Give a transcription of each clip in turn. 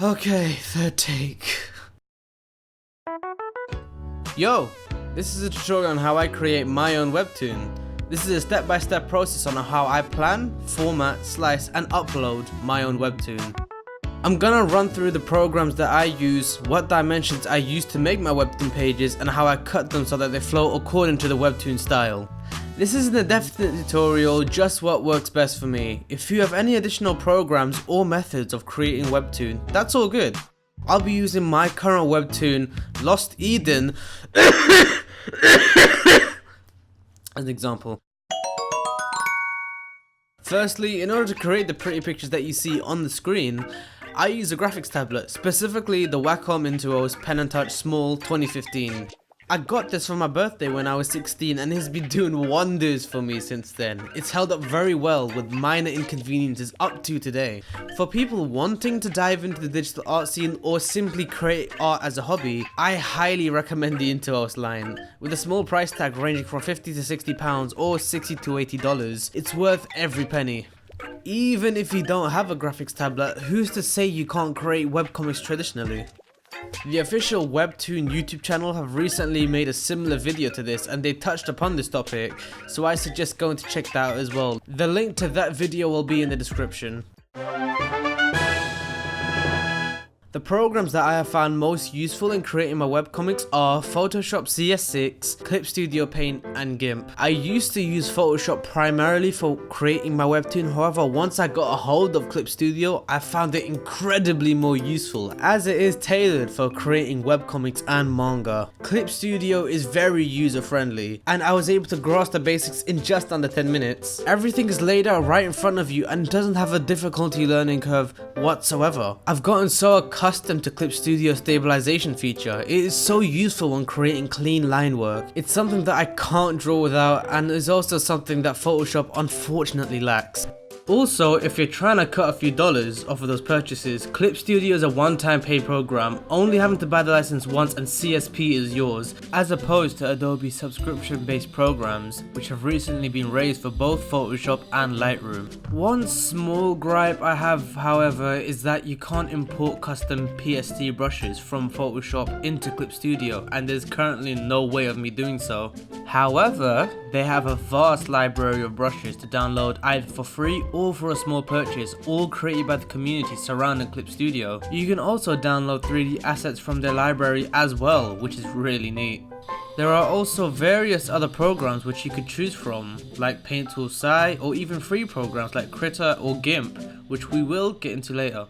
Okay, third take. Yo, this is a tutorial on how I create my own webtoon. This is a step-by-step process on how I plan, format, slice, and upload my own webtoon. I'm gonna run through the programs that I use, what dimensions I use to make my webtoon pages, and how I cut them so that they flow according to the webtoon style. This isn't a definite tutorial, just what works best for me. If you have any additional programs or methods of creating webtoon, that's all good. I'll be using my current webtoon, Lost Eden, as an example. Firstly, in order to create the pretty pictures that you see on the screen, I use a graphics tablet, specifically the Wacom Intuos Pen and Touch Small 2015. I got this for my birthday when I was 16 and it's been doing wonders for me since then. It's held up very well with minor inconveniences up to today. For people wanting to dive into the digital art scene or simply create art as a hobby, I highly recommend the Intuos line. With a small price tag ranging from £50 to £60 or $60 to $80, it's worth every penny. Even if you don't have a graphics tablet, who's to say you can't create webcomics traditionally? The official Webtoon YouTube channel have recently made a similar video to this and they touched upon this topic, so I suggest going to check that out as well. The link to that video will be in the description. The programs that I have found most useful in creating my webcomics are Photoshop CS6, Clip Studio Paint, and GIMP. I used to use Photoshop primarily for creating my webtoon, however once I got a hold of Clip Studio, I found it incredibly more useful as it is tailored for creating webcomics and manga. Clip Studio is very user friendly and I was able to grasp the basics in just under 10 minutes. Everything is laid out right in front of you and doesn't have a difficulty learning curve whatsoever. I've gotten so accustomed to Clip Studio stabilization feature. It is so useful when creating clean line work. It's something that I can't draw without and is also something that Photoshop unfortunately lacks. Also, if you're trying to cut a few dollars off of those purchases, Clip Studio is a one-time paid program, only having to buy the license once and CSP is yours, as opposed to Adobe subscription-based programs, which have recently been raised for both Photoshop and Lightroom. One small gripe I have, however, is that you can't import custom PSD brushes from Photoshop into Clip Studio, and there's currently no way of me doing so. However, they have a vast library of brushes to download either for free or for a small purchase, all created by the community surrounding Clip Studio. You can also download 3D assets from their library as well, which is really neat. There are also various other programs which you could choose from, like Paint Tool Sci, or even free programs like Krita or GIMP, which we will get into later.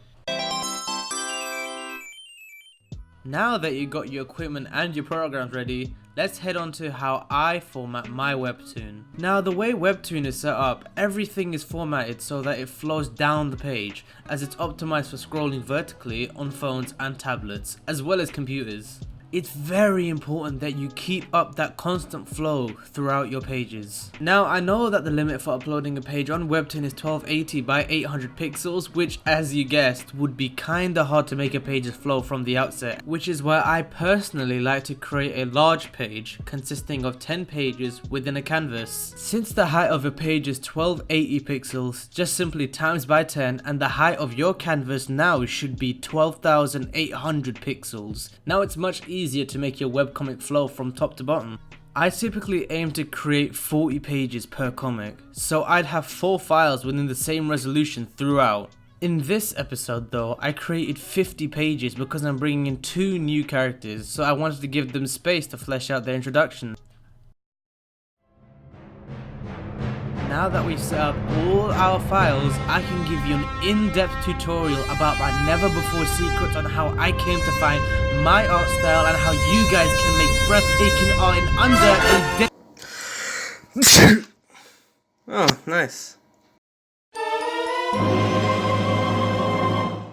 Now that you got your equipment and your programs ready, let's head on to how I format my webtoon. Now the way Webtoon is set up, everything is formatted so that it flows down the page, as it's optimized for scrolling vertically on phones and tablets, as well as computers. It's very important that you keep up that constant flow throughout your pages. Now I know that the limit for uploading a page on Webtoon is 1280 by 800 pixels, which as you guessed would be kinda hard to make a page's flow from the outset, which is why I personally like to create a large page consisting of 10 pages within a canvas. Since the height of a page is 1280 pixels, just simply times by 10 and the height of your canvas now should be 12,800 pixels. Now it's much easier to make your webcomic flow from top to bottom. I typically aim to create 40 pages per comic, so I'd have 4 files within the same resolution throughout. In this episode though, I created 50 pages because I'm bringing in 2 new characters, so I wanted to give them space to flesh out their introduction. Now that we've set up all our files, I can give you an in-depth tutorial about my never-before secrets on how I came to find my art style and how you guys can make breathtaking art in under a day. Oh, nice.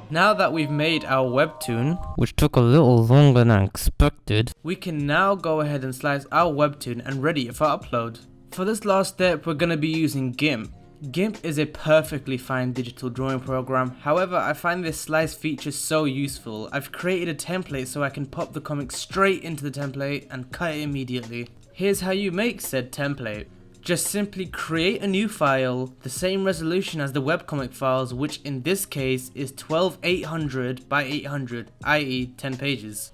Now that we've made our webtoon, which took a little longer than expected, we can now go ahead and slice our webtoon and ready it for upload. For this last step, we're going to be using GIMP. GIMP is a perfectly fine digital drawing program, however I find this slice feature so useful. I've created a template so I can pop the comic straight into the template and cut it immediately. Here's how you make said template. Just simply create a new file, the same resolution as the webcomic files, which in this case is 12800 by 800, i.e. 10 pages.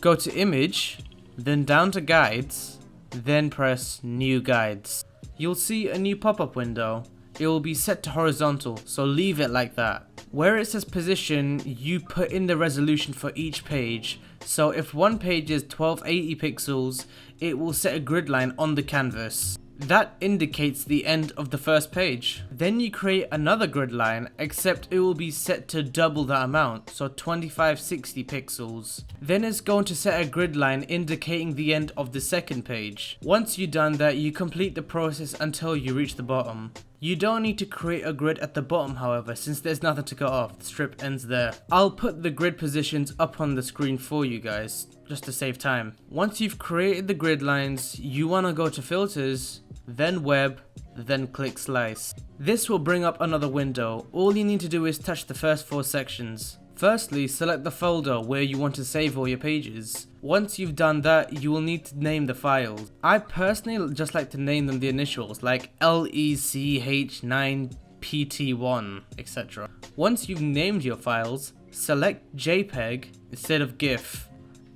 Go to image, then down to guides, then press new guides. You'll see a new pop-up window. It will be set to horizontal, so leave it like that. Where it says position, you put in the resolution for each page. So if one page is 1280 pixels, it will set a grid line on the canvas. That indicates the end of the first page. Then you create another grid line, except it will be set to double that amount, so 2560 pixels. Then it's going to set a grid line indicating the end of the second page. Once you've done that, you complete the process until you reach the bottom. You don't need to create a grid at the bottom, however, since there's nothing to cut off. The strip ends there. I'll put the grid positions up on the screen for you guys, just to save time. Once you've created the grid lines, you want to go to filters, then web, then click slice. This will bring up another window. All you need to do is touch the first 4 sections. Firstly, select the folder where you want to save all your pages. Once you've done that, you will need to name the files. I personally just like to name them the initials, like LECH9PT1, etc. Once you've named your files, select JPEG instead of GIF.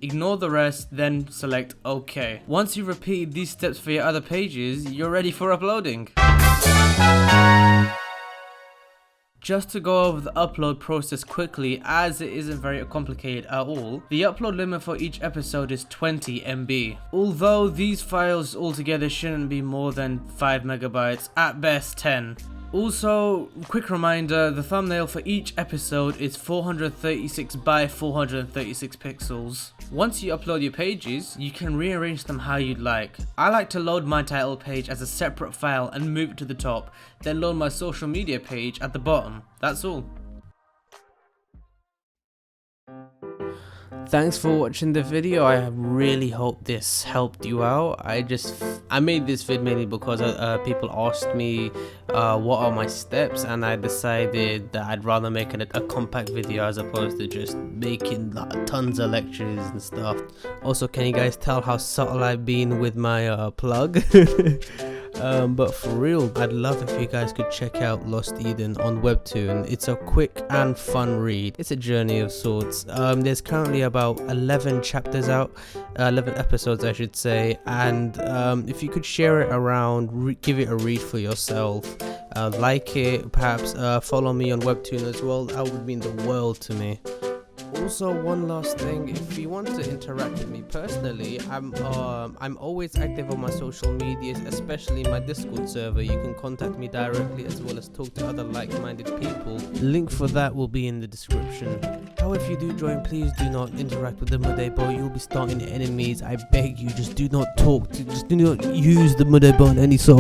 Ignore the rest, then select OK. Once you've repeated these steps for your other pages, you're ready for uploading. Just to go over the upload process quickly, as it isn't very complicated at all, the upload limit for each episode is 20 MB. Although these files altogether shouldn't be more than 5 megabytes, at best 10. Also, quick reminder, the thumbnail for each episode is 436 by 436 pixels. Once you upload your pages, you can rearrange them how you'd like. I like to load my title page as a separate file and move it to the top, then load my social media page at the bottom. That's all. Thanks for watching the video. I really hope this helped you out. I made this vid mainly because people asked me what are my steps, and I decided that I'd rather make it a compact video as opposed to just making tons of lectures and stuff. Also, can you guys tell how subtle I've been with my plug? But for real, I'd love if you guys could check out Lost Eden on Webtoon. It's a quick and fun read. It's a journey of sorts. There's currently about 11 chapters out, 11 episodes I should say, and if you could share it around, give it a read for yourself, like it, perhaps follow me on Webtoon as well. That would mean the world to me. Also, one last thing, if you want to interact with me personally, I'm always active on my social medias, especially my Discord server. You can contact me directly as well as talk to other like-minded people. Link for that will be in the description. How if you do join, please do not interact with the Mudebo. You'll be starting enemies. I beg you, just do not use the Mudebo in any sort of